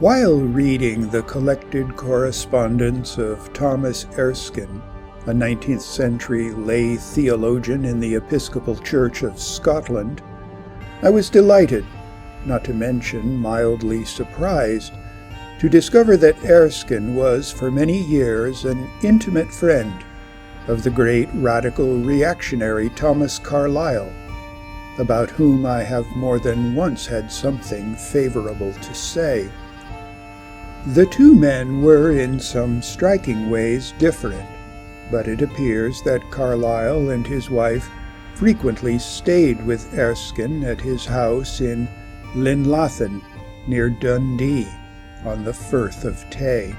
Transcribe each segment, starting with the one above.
While reading the collected correspondence of Thomas Erskine, a 19th century lay theologian in the Episcopal Church of Scotland, I was delighted, not to mention mildly surprised, to discover that Erskine was for many years an intimate friend of the great radical reactionary Thomas Carlyle, about whom I have more than once had something favorable to say. The two men were in some striking ways different, but it appears that Carlyle and his wife frequently stayed with Erskine at his house in Linlathen, near Dundee, on the Firth of Tay.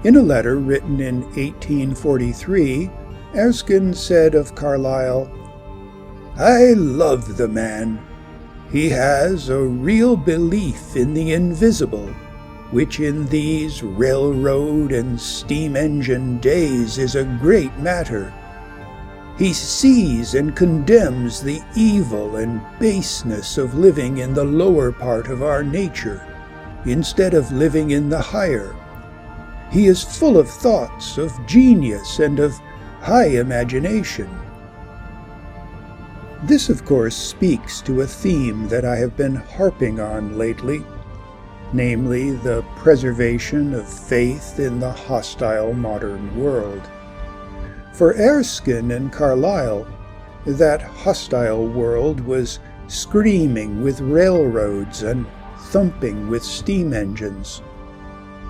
In a letter written in 1843, Erskine said of Carlyle, "I love the man. He has a real belief in the invisible, which in these railroad and steam-engine days is a great matter. He sees and condemns the evil and baseness of living in the lower part of our nature, instead of living in the higher. He is full of thoughts of genius and of high imagination." This, of course, speaks to a theme that I have been harping on lately, namely the preservation of faith in the hostile modern world. For Erskine and Carlyle, that hostile world was screaming with railroads and thumping with steam engines.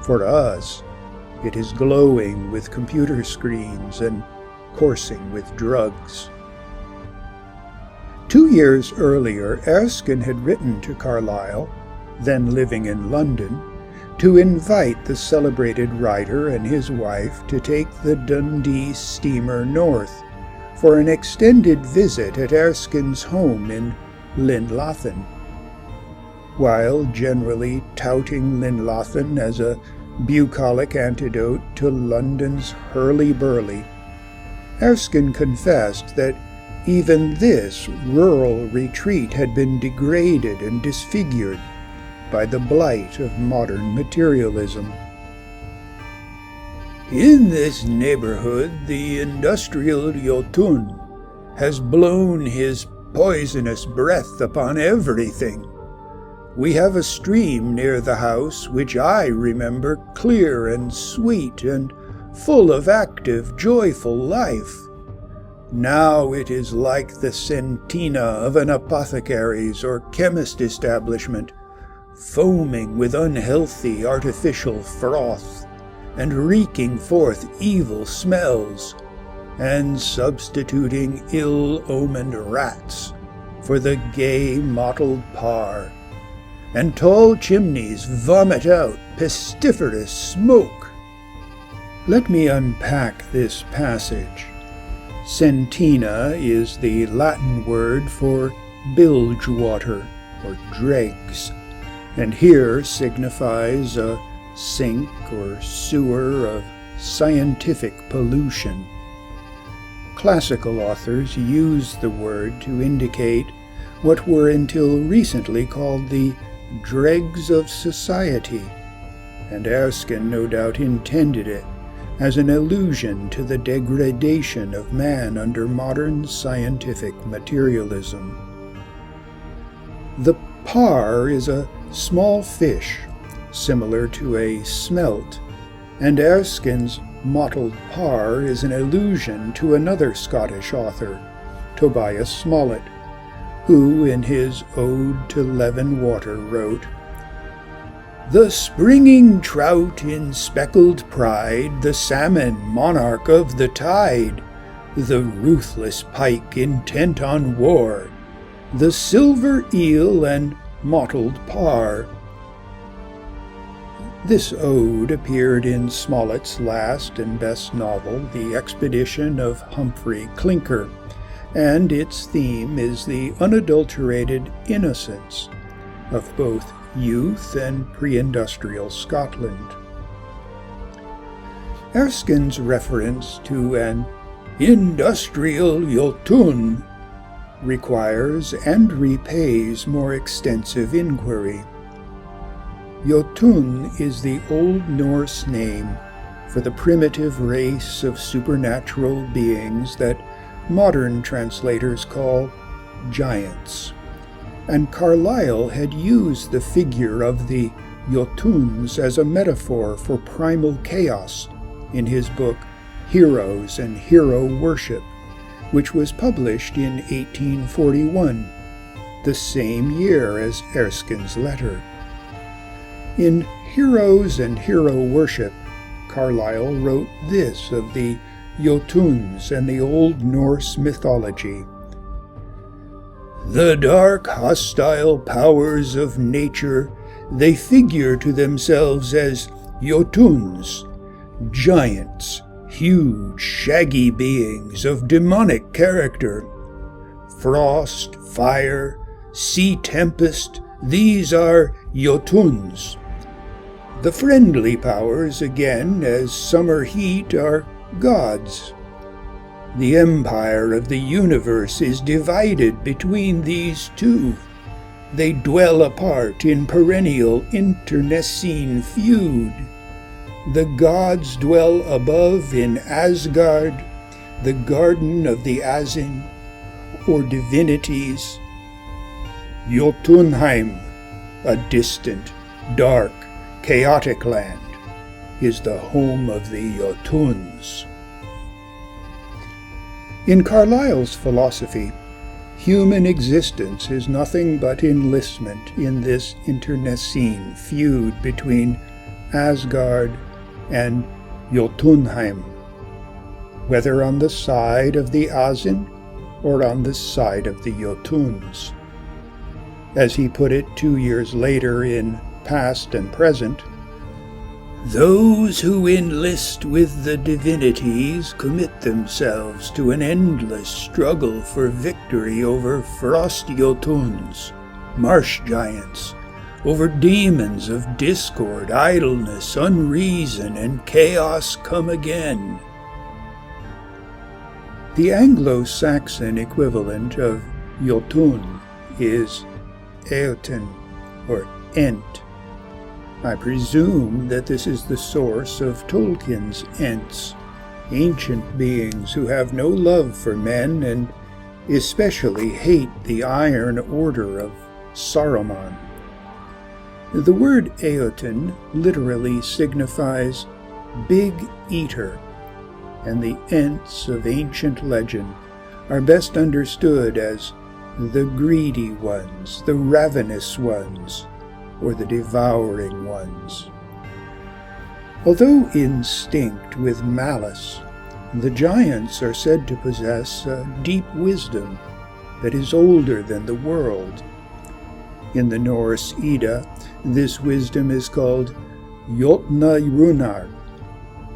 For us, it is glowing with computer screens and coursing with drugs. 2 years earlier, Erskine had written to Carlyle, then living in London, to invite the celebrated writer and his wife to take the Dundee steamer north for an extended visit at Erskine's home in Linlathen. While generally touting Linlathen as a bucolic antidote to London's hurly-burly, Erskine confessed that even this rural retreat had been degraded and disfigured by the blight of modern materialism. "In this neighborhood the industrial Jotun has blown his poisonous breath upon everything. We have a stream near the house which I remember clear and sweet and full of active, joyful life. Now it is like the centina of an apothecary's or chemist establishment, foaming with unhealthy artificial froth, and reeking forth evil smells, and substituting ill-omened rats for the gay mottled par, and tall chimneys vomit out pestiferous smoke." Let me unpack this passage. Centina is the Latin word for bilge water, or dregs, and here signifies a sink or sewer of scientific pollution. Classical authors use the word to indicate what were until recently called the dregs of society, and Erskine no doubt intended it as an allusion to the degradation of man under modern scientific materialism. The par is a small fish, similar to a smelt, and Erskine's mottled par is an allusion to another Scottish author, Tobias Smollett, who in his Ode to Leven Water wrote, "The springing trout in speckled pride, the salmon monarch of the tide, the ruthless pike intent on war, the silver eel and mottled par." This ode appeared in Smollett's last and best novel, The Expedition of Humphrey Clinker, and its theme is the unadulterated innocence of both youth and pre-industrial Scotland. Erskine's reference to an industrial Jotun requires and repays more extensive inquiry. Jotun is the Old Norse name for the primitive race of supernatural beings that modern translators call giants. And Carlyle had used the figure of the Jotuns as a metaphor for primal chaos in his book Heroes and Hero Worship, which was published in 1841, the same year as Erskine's letter. In Heroes and Hero Worship, Carlyle wrote this of the Jotuns and the Old Norse mythology. The dark, hostile powers of nature, they figure to themselves as Jotuns, giants, huge, shaggy beings of demonic character. Frost, fire, sea tempest, these are Jotuns. The friendly powers, again, as summer heat, are gods. The empire of the universe is divided between these two. They dwell apart in perennial internecine feud. The gods dwell above in Asgard, the garden of the Asyn, or divinities. Jötunheim, a distant, dark, chaotic land, is the home of the Jotuns. In Carlyle's philosophy, human existence is nothing but enlistment in this internecine feud between Asgard and Jötunheim, whether on the side of the Asyn or on the side of the Jotuns. As he put it 2 years later in Past and Present, those who enlist with the divinities commit themselves to an endless struggle for victory over frost Jotuns, marsh giants, over demons of discord, idleness, unreason, and chaos come again. The Anglo-Saxon equivalent of Jotun is Eoten, or Ent. I presume that this is the source of Tolkien's Ents, ancient beings who have no love for men and especially hate the Iron Order of Saruman. The word Eoten literally signifies big eater, and the Ents of ancient legend are best understood as the greedy ones, the ravenous ones, or the devouring ones. Although instinct with malice, the giants are said to possess a deep wisdom that is older than the world. In the Norse Edda, this wisdom is called Jötna,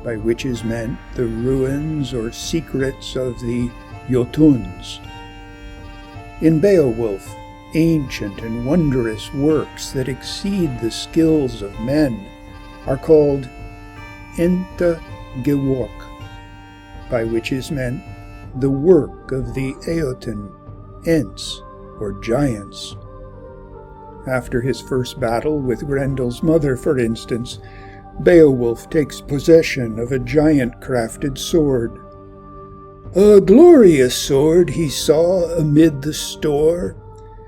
by which is meant the ruins or secrets of the Jotuns. In Beowulf, ancient and wondrous works that exceed the skills of men are called Enta Gewok, by which is meant the work of the Eoten, Ents, or giants. After his first battle with Grendel's mother, for instance, Beowulf takes possession of a giant-crafted sword. A glorious sword he saw amid the store,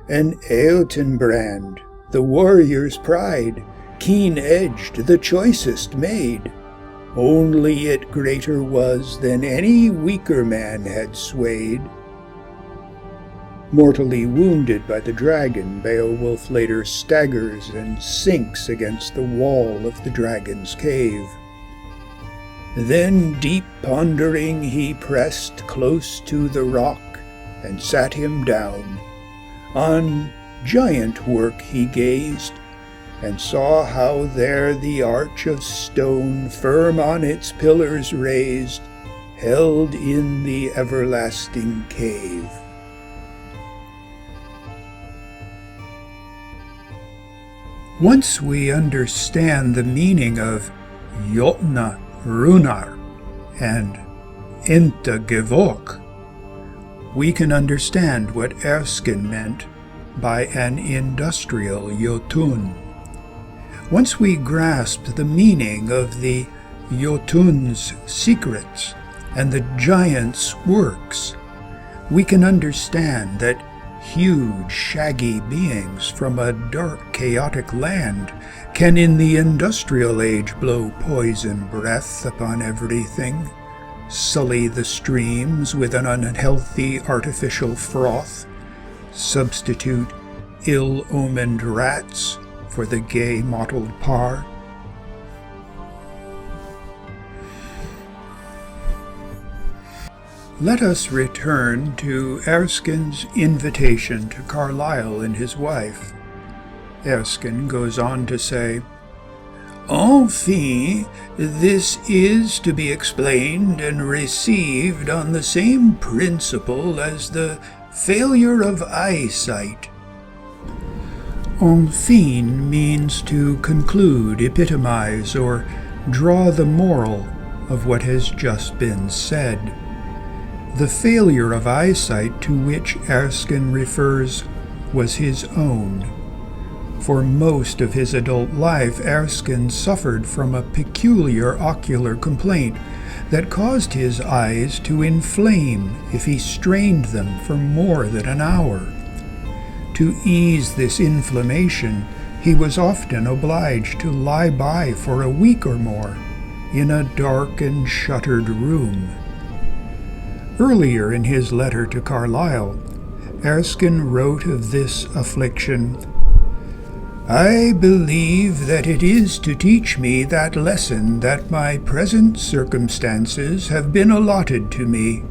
an Eoten brand, the warrior's pride, keen-edged, the choicest made. Only it greater was than any weaker man had swayed. Mortally wounded by the dragon, Beowulf later staggers and sinks against the wall of the dragon's cave. Then, deep pondering, he pressed close to the rock and sat him down. On giant work he gazed, and saw how there the arch of stone, firm on its pillars raised, held in the everlasting cave. Once we understand the meaning of Jötna Runar and Enta Gewok, we can understand what Erskine meant by an industrial Jotun. Once we grasp the meaning of the Jotuns' secrets and the giants' works, we can understand that huge, shaggy beings from a dark, chaotic land can in the industrial age blow poison breath upon everything, sully the streams with an unhealthy artificial froth, substitute ill-omened rats for the gay-mottled par. Let us return to Erskine's invitation to Carlyle and his wife. Erskine goes on to say, "Enfin, this is to be explained and received on the same principle as the failure of eyesight." Enfin means to conclude, epitomize, or draw the moral of what has just been said. The failure of eyesight to which Erskine refers was his own. For most of his adult life, Erskine suffered from a peculiar ocular complaint that caused his eyes to inflame if he strained them for more than an hour. To ease this inflammation, he was often obliged to lie by for a week or more in a dark and shuttered room. Earlier in his letter to Carlyle, Erskine wrote of this affliction, "I believe that it is to teach me that lesson that my present circumstances have been allotted to me.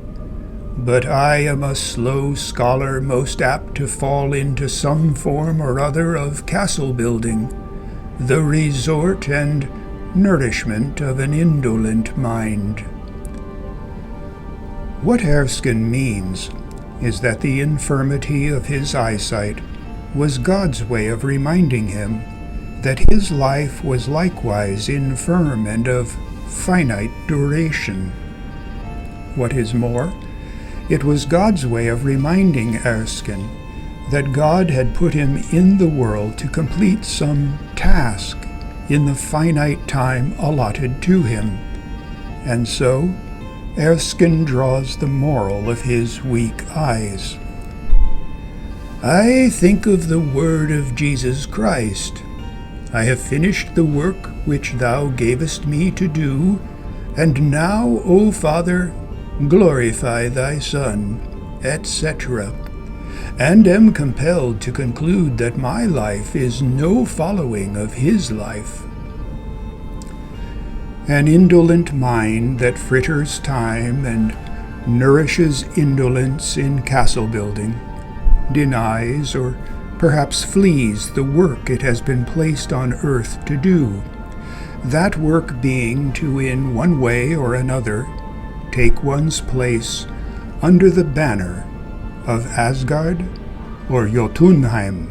But I am a slow scholar most apt to fall into some form or other of castle building, the resort and nourishment of an indolent mind." What Erskine means is that the infirmity of his eyesight was God's way of reminding him that his life was likewise infirm and of finite duration. What is more, it was God's way of reminding Erskine that God had put him in the world to complete some task in the finite time allotted to him, and so Erskine draws the moral of his weak eyes. "I think of the word of Jesus Christ. I have finished the work which thou gavest me to do, and now, O Father, glorify thy Son," etc., and am compelled to conclude that my life is no following of his life. An indolent mind that fritters time and nourishes indolence in castle building, denies or perhaps flees the work it has been placed on earth to do, that work being to in one way or another take one's place under the banner of Asgard or Jötunheim.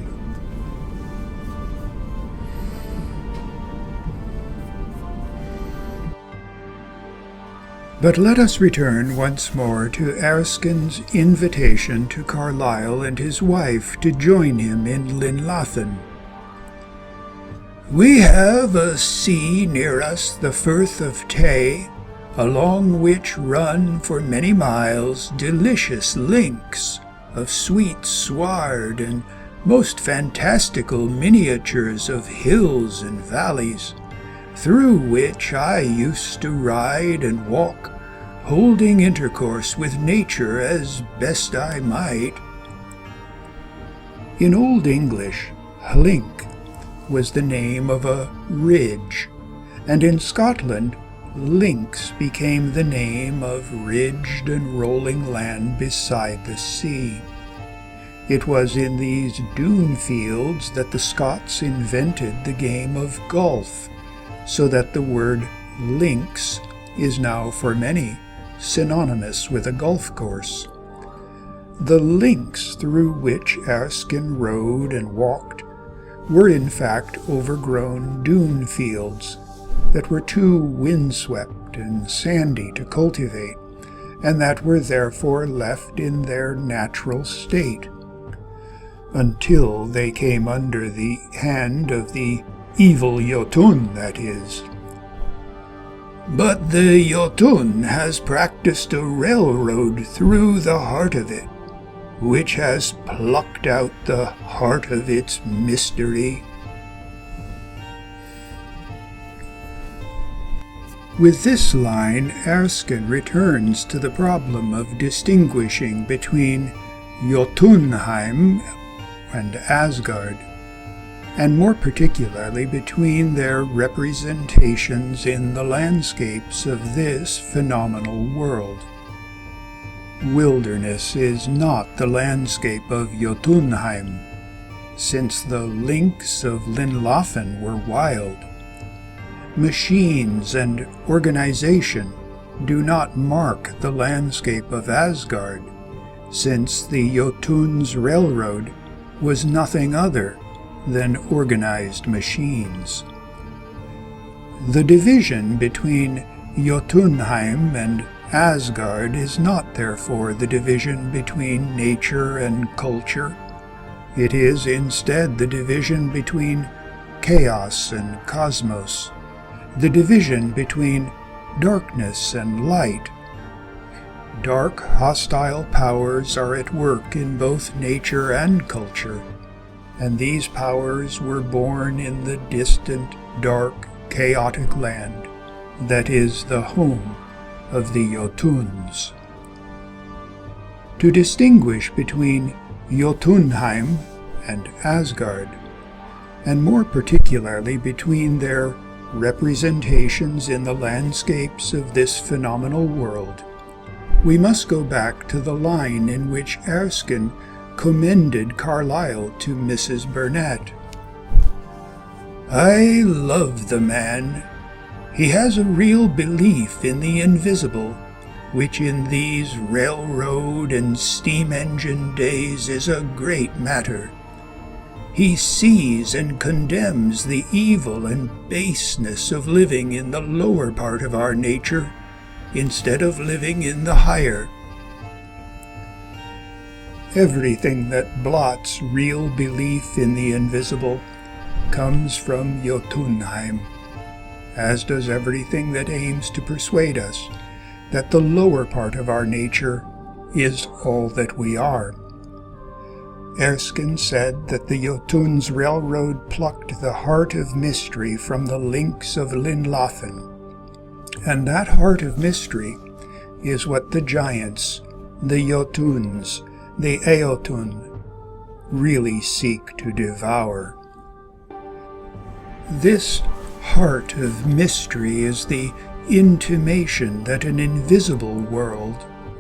But let us return once more to Erskine's invitation to Carlyle and his wife to join him in Llynllathen. "We have a sea near us, the Firth of Tay, along which run for many miles delicious links of sweet sward and most fantastical miniatures of hills and valleys, through which I used to ride and walk, holding intercourse with nature as best I might." In Old English, hlink was the name of a ridge, and in Scotland, links became the name of ridged and rolling land beside the sea. It was in these dune fields that the Scots invented the game of golf, so that the word links is now for many synonymous with a golf course. The links through which Erskine rode and walked were in fact overgrown dune fields that were too windswept and sandy to cultivate, and that were therefore left in their natural state, until they came under the hand of the evil Jotun, that is. But the Jotun has practiced a railroad through the heart of it, which has plucked out the heart of its mystery. With this line, Erskine returns to the problem of distinguishing between Jötunheim and Asgard, and more particularly between their representations in the landscapes of this phenomenal world. Wilderness is not the landscape of Jötunheim, since the links of Linlöfen were wild. Machines and organization do not mark the landscape of Asgard, since the Jotuns' railroad was nothing other than organized machines. The division between Jötunheim and Asgard is not therefore the division between nature and culture. It is instead the division between chaos and cosmos, the division between darkness and light. Dark, hostile powers are at work in both nature and culture, and these powers were born in the distant, dark, chaotic land that is the home of the Jotuns. To distinguish between Jötunheim and Asgard, and more particularly between their representations in the landscapes of this phenomenal world, we must go back to the line in which Erskine commended Carlyle to Mrs. Burnett. "I love the man. He has a real belief in the invisible, which in these railroad and steam engine days is a great matter. He sees and condemns the evil and baseness of living in the lower part of our nature instead of living in the higher. Everything that blots real belief in the invisible comes from Jötunheim, as does everything that aims to persuade us that the lower part of our nature is all that we are. Erskine said that the Jotuns' railroad plucked the heart of mystery from the links of Linlöfen, and that heart of mystery is what the giants, the Jotuns, the Eotun, really seek to devour. This heart of mystery is the intimation that an invisible world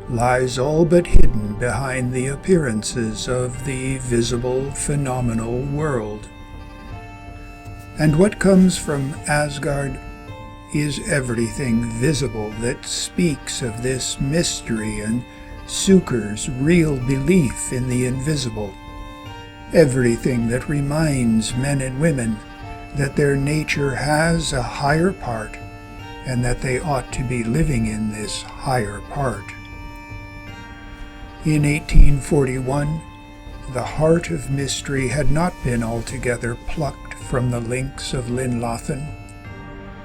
lies all but hidden behind the appearances of the visible phenomenal world. And what comes from Asgard is everything visible that speaks of this mystery and succors real belief in the invisible, everything that reminds men and women that their nature has a higher part and that they ought to be living in this higher part. In 1841, the heart of mystery had not been altogether plucked from the links of Linlöfen.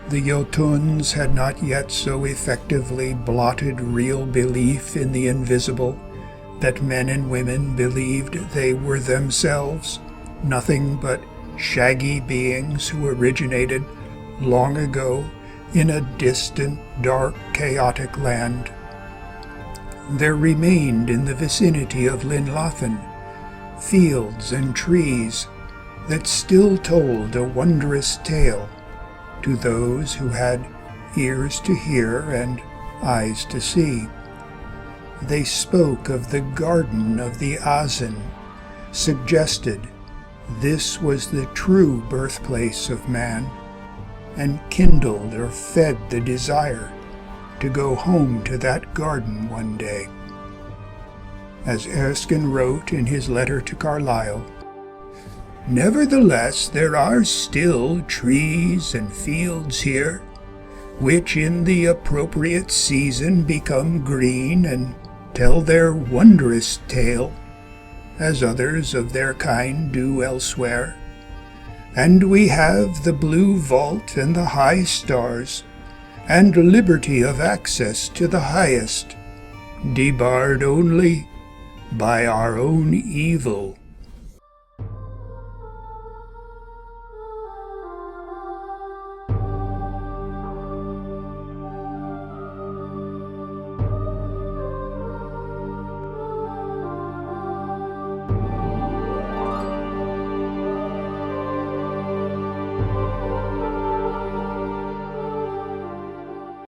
The Jotuns had not yet so effectively blotted real belief in the invisible that men and women believed they were themselves nothing but shaggy beings who originated long ago in a distant, dark, chaotic land. There remained in the vicinity of Linlöfen fields and trees that still told a wondrous tale to those who had ears to hear and eyes to see. They spoke of the garden of the Asen, suggested this was the true birthplace of man, and kindled or fed the desire to go home to that garden one day. As Erskine wrote in his letter to Carlyle, "Nevertheless, there are still trees and fields here, which in the appropriate season become green and tell their wondrous tale, as others of their kind do elsewhere. And we have the blue vault and the high stars, and liberty of access to the highest, debarred only by our own evil.